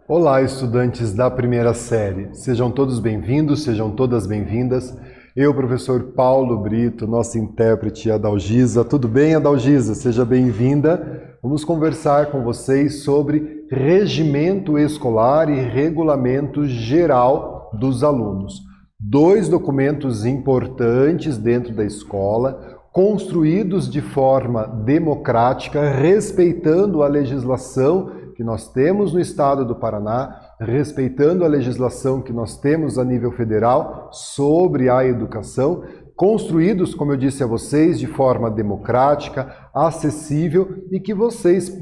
Olá, estudantes da primeira série. Sejam todos bem-vindos, sejam todas bem-vindas. Eu, professor Paulo Brito, nossa intérprete Adalgisa. Tudo bem, Adalgisa? Seja bem-vinda. Vamos conversar com vocês sobre regimento escolar e regulamento geral dos alunos. Dois documentos importantes dentro da escola, construídos de forma democrática, respeitando a legislação que nós temos no estado do Paraná, respeitando a legislação que nós temos a nível federal sobre a educação, construídos, como eu disse a vocês, de forma democrática, acessível e que vocês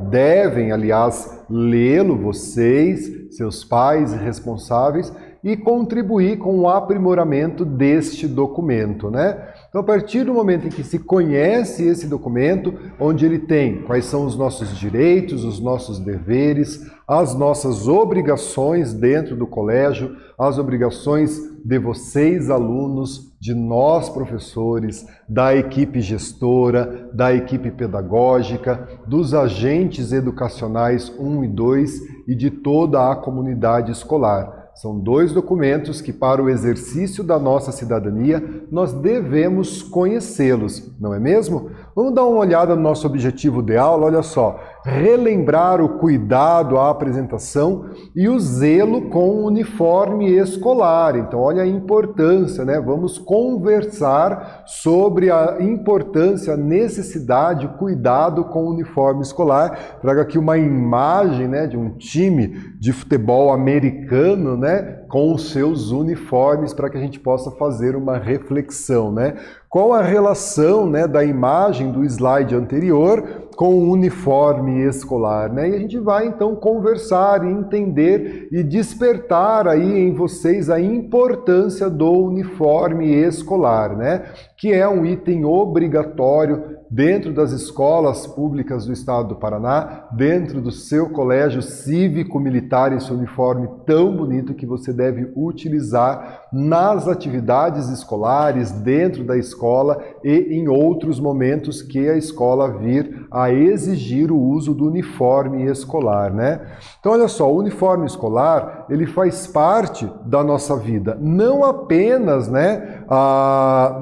devem, aliás, lê-lo, vocês, seus pais e responsáveis, e contribuir com o aprimoramento deste documento, né? Então, a partir do momento em que se conhece esse documento, onde ele tem quais são os nossos direitos, os nossos deveres, as nossas obrigações dentro do colégio, as obrigações de vocês, alunos, de nós, professores, da equipe gestora, da equipe pedagógica, dos agentes educacionais 1 e 2 e de toda a comunidade escolar. São dois documentos que, para o exercício da nossa cidadania, nós devemos conhecê-los, não é mesmo? Vamos dar uma olhada no nosso objetivo de aula, olha só. Relembrar o cuidado à apresentação e o zelo com o uniforme escolar. Então, olha a importância, né? Vamos conversar sobre a importância, a necessidade, o cuidado com o uniforme escolar. Trago aqui uma imagem, né, de um time de futebol americano, né, com os seus uniformes para que a gente possa fazer uma reflexão, né? Qual a relação, né, da imagem do slide anterior com o uniforme escolar, né? E a gente vai então conversar e entender e despertar aí em vocês a importância do uniforme escolar, né? Que é um item obrigatório dentro das escolas públicas do estado do Paraná, dentro do seu colégio cívico-militar, esse uniforme tão bonito que você deve utilizar nas atividades escolares, dentro da escola e em outros momentos que a escola vir a exigir o uso do uniforme escolar, né? Então, olha só, o uniforme escolar, ele faz parte da nossa vida, não apenas, né,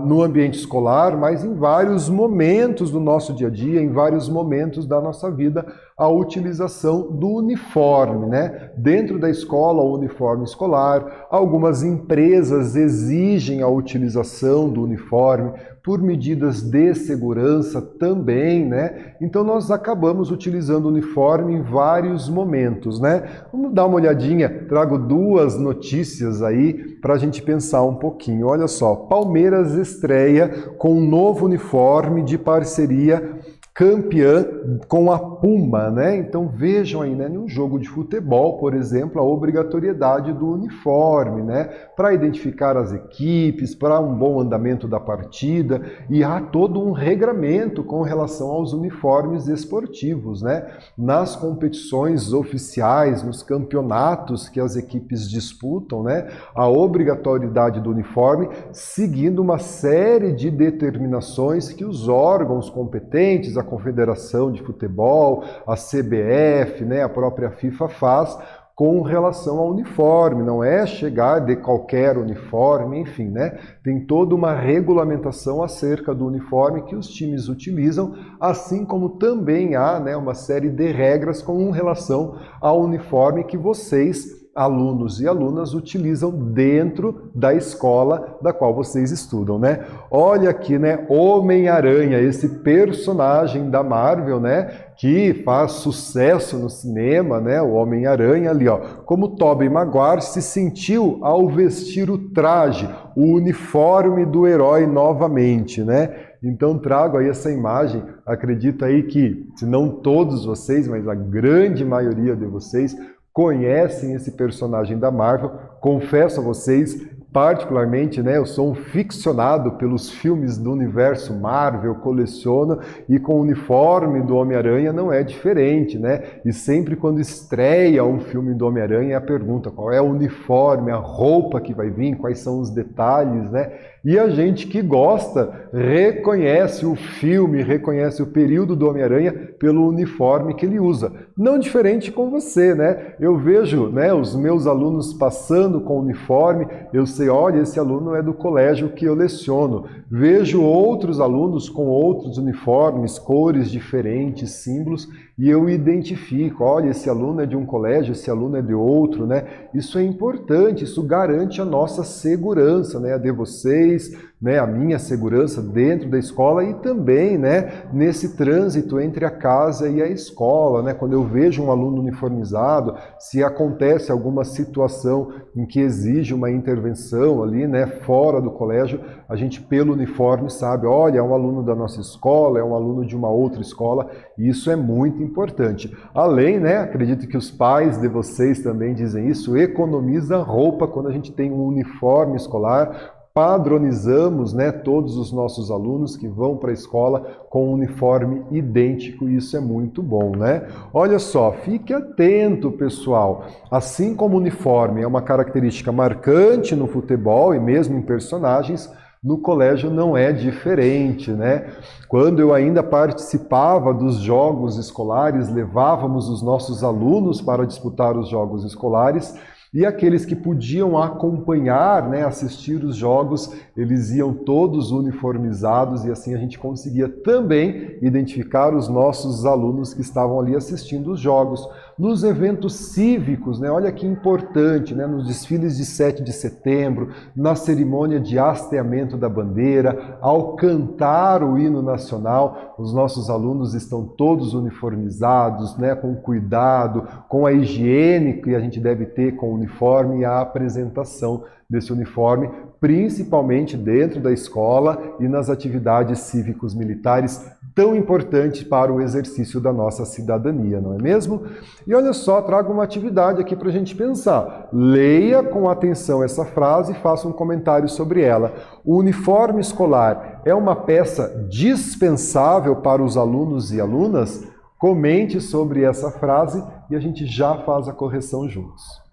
no ambiente escolar, mas em vários momentos do nosso dia a dia, em vários momentos da nossa vida, a utilização do uniforme, né? Dentro da escola, o uniforme escolar, algumas empresas exigem a utilização do uniforme por medidas de segurança também, né? Então nós acabamos utilizando o uniforme em vários momentos, né? Vamos dar uma olhadinha, trago duas notícias aí para a gente pensar um pouquinho. Olha só, Palmeiras estreia com um novo uniforme de parceria campeã com a Puma, né? Então vejam aí, né, num jogo de futebol, por exemplo, a obrigatoriedade do uniforme, né? Para identificar as equipes, para um bom andamento da partida, e há todo um regramento com relação aos uniformes esportivos, né? Nas competições oficiais, nos campeonatos que as equipes disputam, né? A obrigatoriedade do uniforme, seguindo uma série de determinações que os órgãos competentes, a Confederação de Futebol, a CBF, né, a própria FIFA faz com relação ao uniforme, não é chegar de qualquer uniforme, enfim, né? Tem toda uma regulamentação acerca do uniforme que os times utilizam, assim como também há, né, uma série de regras com relação ao uniforme que vocês, alunos e alunas, utilizam dentro da escola da qual vocês estudam, né? Olha aqui, né, Homem-Aranha, esse personagem da Marvel, né, que faz sucesso no cinema, né, o Homem-Aranha ali, ó. Como Tobey Maguire se sentiu ao vestir o traje, o uniforme do herói novamente, né? Então trago aí essa imagem, acredito aí que, se não todos vocês, mas a grande maioria de vocês conhecem esse personagem da Marvel. Confesso a vocês, particularmente, né, eu sou um ficcionado pelos filmes do universo Marvel, coleciono, e com o uniforme do Homem-Aranha não é diferente, né? E sempre quando estreia um filme do Homem-Aranha, a pergunta qual é o uniforme, a roupa que vai vir, quais são os detalhes, né? E a gente que gosta reconhece o filme, reconhece o período do Homem-Aranha pelo uniforme que ele usa. Não diferente com você, né? Eu vejo, né, os meus alunos passando com uniforme, eu sei, olha, esse aluno é do colégio que eu leciono. Vejo outros alunos com outros uniformes, cores diferentes, símbolos, e eu identifico, olha, esse aluno é de um colégio, esse aluno é de outro, né? Isso é importante, isso garante a nossa segurança, né? A de vocês, né? A minha segurança dentro da escola e também, né? Nesse trânsito entre a casa e a escola, né? Quando eu vejo um aluno uniformizado, se acontece alguma situação em que exige uma intervenção ali, né? Fora do colégio, a gente pelo uniforme sabe, olha, é um aluno da nossa escola, é um aluno de uma outra escola, e isso é muito importante. Além, né, acredito que os pais de vocês também dizem isso, economiza roupa quando a gente tem um uniforme escolar, padronizamos, né, todos os nossos alunos que vão para a escola com um uniforme idêntico, e isso é muito bom, né? Olha só, fique atento, pessoal. Assim como o uniforme é uma característica marcante no futebol e mesmo em personagens, no colégio não é diferente, né? Quando eu ainda participava dos jogos escolares, levávamos os nossos alunos para disputar os jogos escolares, e aqueles que podiam acompanhar, né, assistir os jogos, eles iam todos uniformizados e assim a gente conseguia também identificar os nossos alunos que estavam ali assistindo os jogos. Nos eventos cívicos, né, olha que importante, né, nos desfiles de 7 de setembro, na cerimônia de hasteamento da bandeira, ao cantar o hino nacional, os nossos alunos estão todos uniformizados, né, com cuidado, com a higiene que a gente deve ter com o uniforme e a apresentação desse uniforme, principalmente dentro da escola e nas atividades cívicos militares tão importantes para o exercício da nossa cidadania, não é mesmo? E olha só, trago uma atividade aqui para a gente pensar. Leia com atenção essa frase e faça um comentário sobre ela. O uniforme escolar é uma peça dispensável para os alunos e alunas? Comente sobre essa frase e a gente já faz a correção juntos.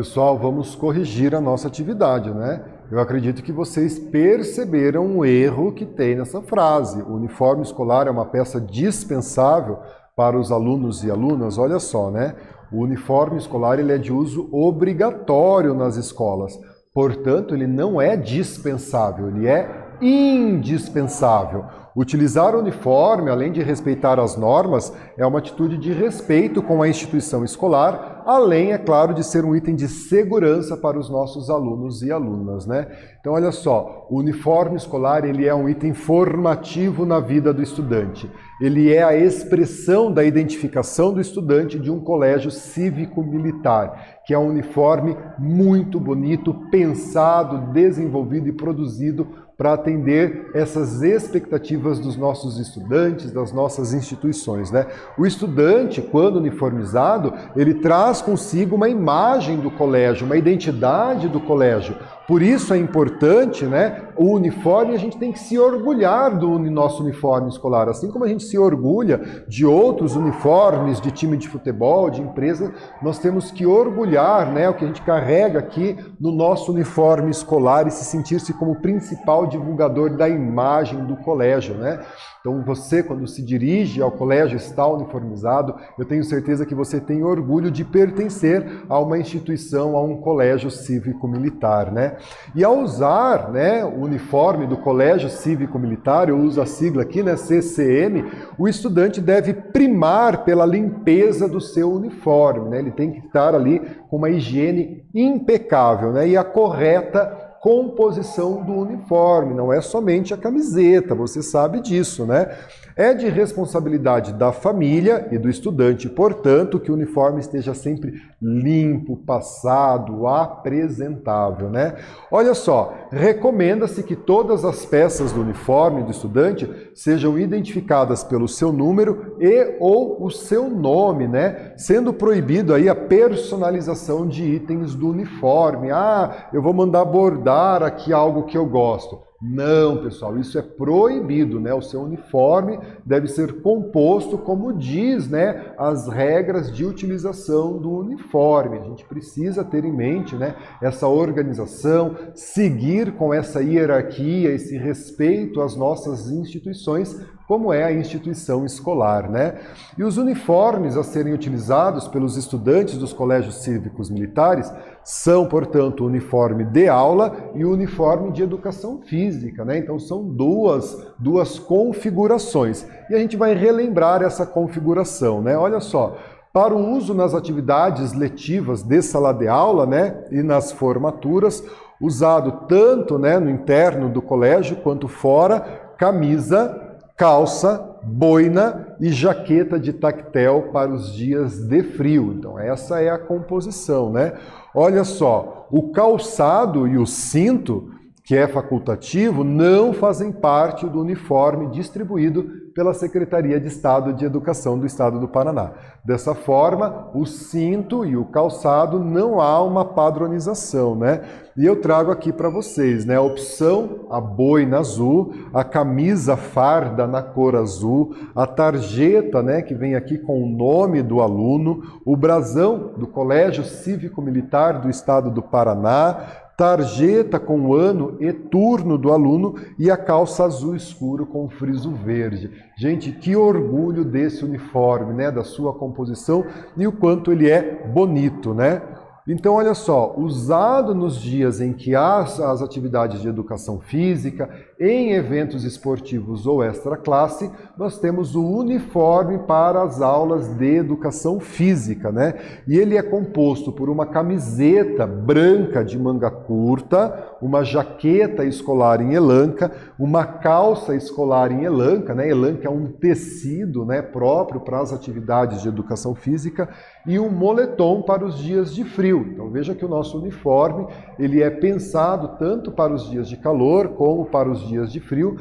Pessoal, vamos corrigir a nossa atividade, né? Eu acredito que vocês perceberam o erro que tem nessa frase. O uniforme escolar é uma peça dispensável para os alunos e alunas. Olha só, né? O uniforme escolar ele é de uso obrigatório nas escolas. Portanto, ele não é dispensável, ele é indispensável. Utilizar o uniforme, além de respeitar as normas, é uma atitude de respeito com a instituição escolar, além, é claro, de ser um item de segurança para os nossos alunos e alunas, né? Então, olha só, o uniforme escolar ele é um item formativo na vida do estudante. Ele é a expressão da identificação do estudante de um colégio cívico-militar, que é um uniforme muito bonito, pensado, desenvolvido e produzido para atender essas expectativas dos nossos estudantes, das nossas instituições, né? O estudante, quando uniformizado, ele traz consigo uma imagem do colégio, uma identidade do colégio. Por isso é importante, né, o uniforme, a gente tem que se orgulhar do nosso uniforme escolar, assim como a gente se orgulha de outros uniformes de time de futebol, de empresa, nós temos que orgulhar, né, o que a gente carrega aqui no nosso uniforme escolar e se sentir-se como principal divulgador da imagem do colégio, né? Então você, quando se dirige ao colégio, está uniformizado, eu tenho certeza que você tem orgulho de pertencer a uma instituição, a um colégio cívico-militar, né? E ao usar, né, o uniforme do colégio cívico-militar, eu uso a sigla aqui, né, CCM, o estudante deve primar pela limpeza do seu uniforme, né? Ele tem que estar ali com uma higiene impecável, né? E a correta composição do uniforme, não é somente a camiseta, você sabe disso, né? É de responsabilidade da família e do estudante, portanto, que o uniforme esteja sempre limpo, passado, apresentável, né? Olha só, recomenda-se que todas as peças do uniforme do estudante sejam identificadas pelo seu número e ou o seu nome, né? Sendo proibido aí a personalização de itens do uniforme. Ah, eu vou mandar bordar aqui algo que eu gosto. Não, pessoal, isso é proibido, né? O seu uniforme deve ser composto como diz, né, as regras de utilização do uniforme. A gente precisa ter em mente, né, essa organização, seguir com essa hierarquia, esse respeito às nossas instituições, como é a instituição escolar, né? E os uniformes a serem utilizados pelos estudantes dos colégios cívicos militares são, portanto, o uniforme de aula e o uniforme de educação física, né? Então são duas configurações. E a gente vai relembrar essa configuração, né? Olha só, para o uso nas atividades letivas de sala de aula, né, e nas formaturas, usado tanto, né, no interno do colégio quanto fora, camisa, calça, boina e jaqueta de tactel para os dias de frio. Então essa é a composição, né? Olha só, o calçado e o cinto, que é facultativo, não fazem parte do uniforme distribuído pela Secretaria de Estado de Educação do Estado do Paraná. Dessa forma, o cinto e o calçado não há uma padronização, né? E eu trago aqui para vocês, né? A opção, a boina azul, a camisa farda na cor azul, a tarjeta, né, que vem aqui com o nome do aluno, o brasão do Colégio Cívico-Militar do Estado do Paraná, tarjeta com o ano e turno do aluno e a calça azul escuro com friso verde. Gente, que orgulho desse uniforme, né, da sua composição e o quanto ele é bonito, né? Então, olha só, usado nos dias em que há as atividades de educação física, em eventos esportivos ou extra-classe, nós temos o uniforme para as aulas de educação física, né? E ele é composto por uma camiseta branca de manga curta, uma jaqueta escolar em elanca, uma calça escolar em elanca, né? Elanca é um tecido, né, próprio para as atividades de educação física, e um moletom para os dias de frio. Então veja que o nosso uniforme ele é pensado tanto para os dias de calor como para os dias de frio.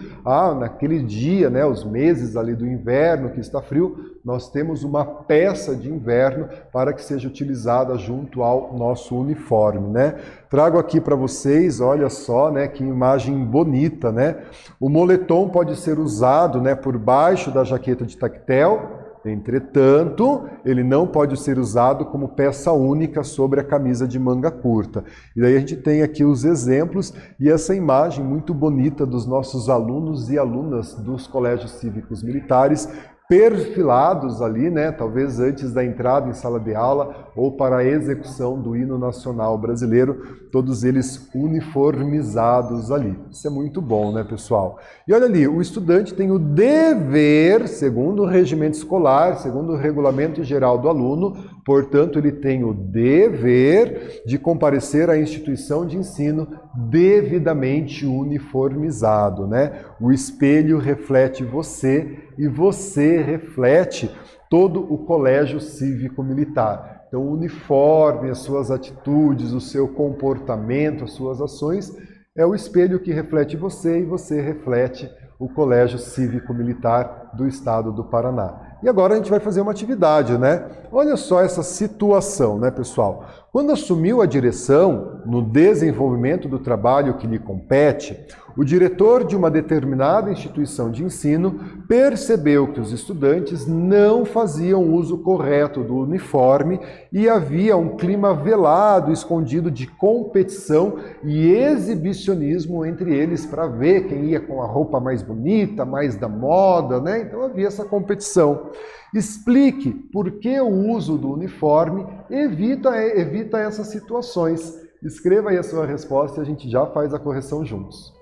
Naquele dia, né, os meses ali do inverno que está frio, nós temos uma peça de inverno para que seja utilizada junto ao nosso uniforme, né? Trago aqui para vocês, olha só, né, que imagem bonita, né? O moletom pode ser usado, né, por baixo da jaqueta de tactel, Entretanto, ele não pode ser usado como peça única sobre a camisa de manga curta. E daí a gente tem aqui os exemplos e essa imagem muito bonita dos nossos alunos e alunas dos colégios cívicos militares perfilados ali, né, talvez antes da entrada em sala de aula ou para a execução do hino nacional brasileiro, todos eles uniformizados ali. Isso é muito bom, né, pessoal? E olha ali, o estudante tem o dever, segundo o regimento escolar, segundo o regulamento geral do aluno, portanto, ele tem o dever de comparecer à instituição de ensino devidamente uniformizado, né? O espelho reflete você e você reflete todo o colégio cívico-militar. Então, o uniforme, as suas atitudes, o seu comportamento, as suas ações, é o espelho que reflete você e você reflete o Colégio Cívico-Militar do Estado do Paraná. E agora a gente vai fazer uma atividade, né? Olha só essa situação, né, pessoal? Quando assumiu a direção no desenvolvimento do trabalho que lhe compete, o diretor de uma determinada instituição de ensino percebeu que os estudantes não faziam uso correto do uniforme e havia um clima velado, escondido de competição e exibicionismo entre eles para ver quem ia com a roupa mais bonita, mais da moda, né? Então havia essa competição. Explique por que o uso do uniforme evita essas situações. Escreva aí a sua resposta e a gente já faz a correção juntos.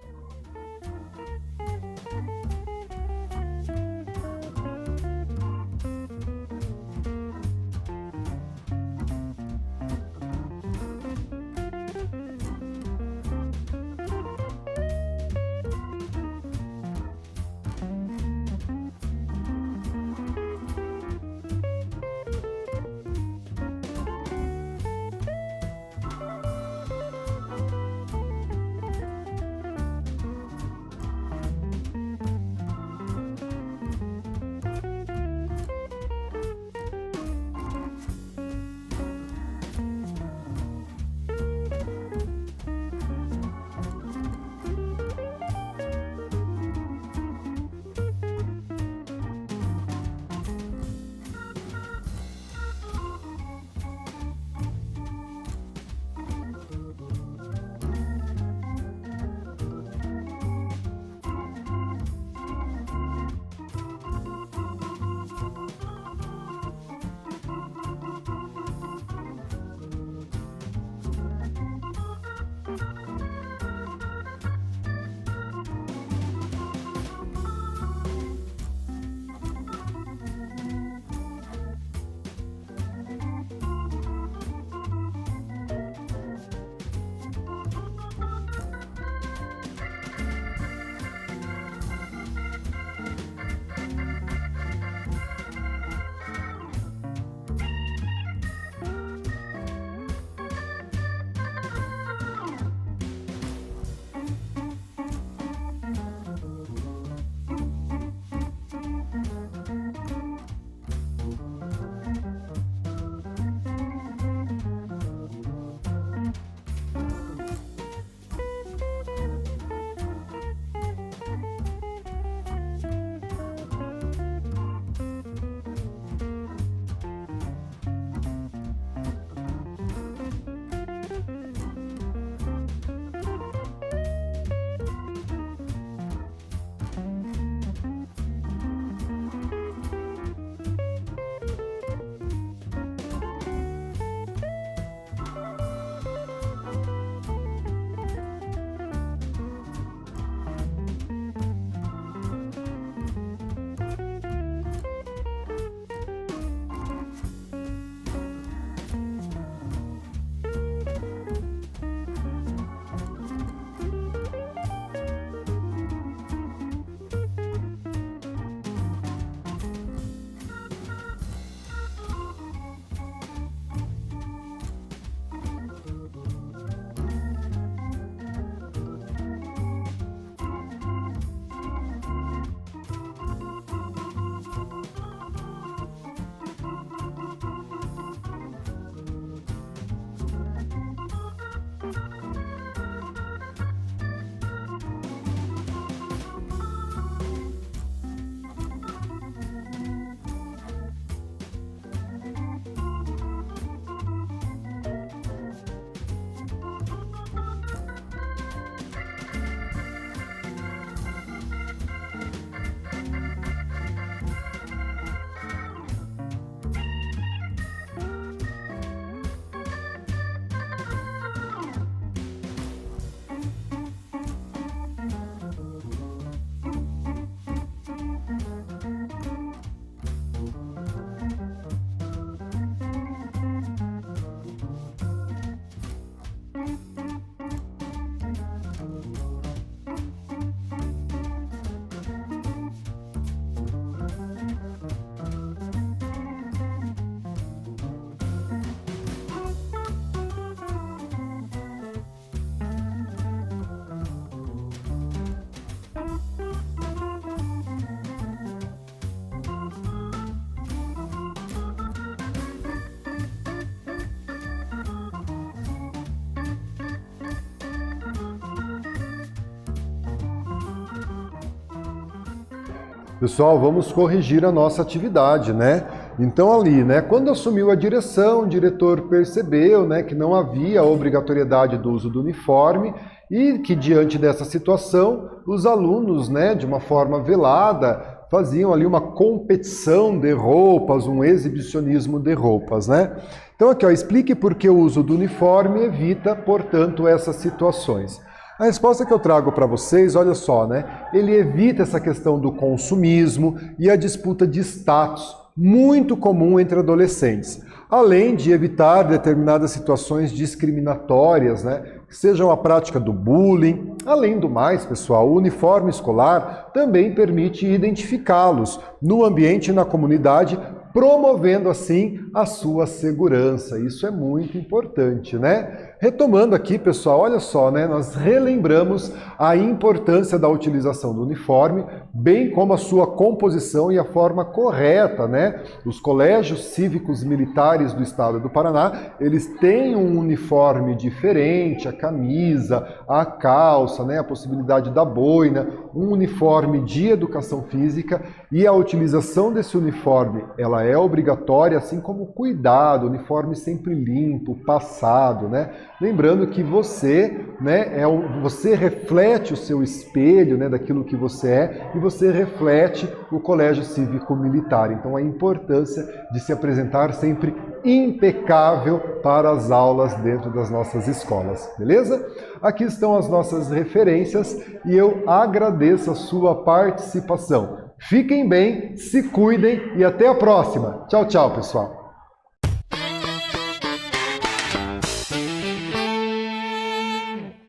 Pessoal, vamos corrigir a nossa atividade, né? Então ali, né, quando assumiu a direção, o diretor percebeu, né, que não havia a obrigatoriedade do uso do uniforme e que diante dessa situação, os alunos, né, de uma forma velada, faziam ali uma competição de roupas, um exibicionismo de roupas, né? Então aqui, ó, explique por que o uso do uniforme evita, portanto, essas situações. A resposta que eu trago para vocês, olha só, né? Ele evita essa questão do consumismo e a disputa de status, muito comum entre adolescentes, além de evitar determinadas situações discriminatórias, né? Sejam a prática do bullying. Além do mais, pessoal, o uniforme escolar também permite identificá-los no ambiente e na comunidade, promovendo assim a sua segurança. Isso é muito importante, né? Retomando aqui, pessoal, olha só, né? Nós relembramos a importância da utilização do uniforme, bem como a sua composição e a forma correta, né? Os colégios cívicos militares do estado do Paraná, eles têm um uniforme diferente, a camisa, a calça, né? A possibilidade da boina, um uniforme de educação física, e a utilização desse uniforme, ela é obrigatória, assim como o cuidado, o uniforme sempre limpo, passado, né? Lembrando que você, né, você reflete o seu espelho, né, daquilo que você é, e você reflete o Colégio Cívico Militar. Então a importância de se apresentar sempre impecável para as aulas dentro das nossas escolas, beleza? Aqui estão as nossas referências e eu agradeço a sua participação. Fiquem bem, se cuidem e até a próxima. Tchau, tchau, pessoal.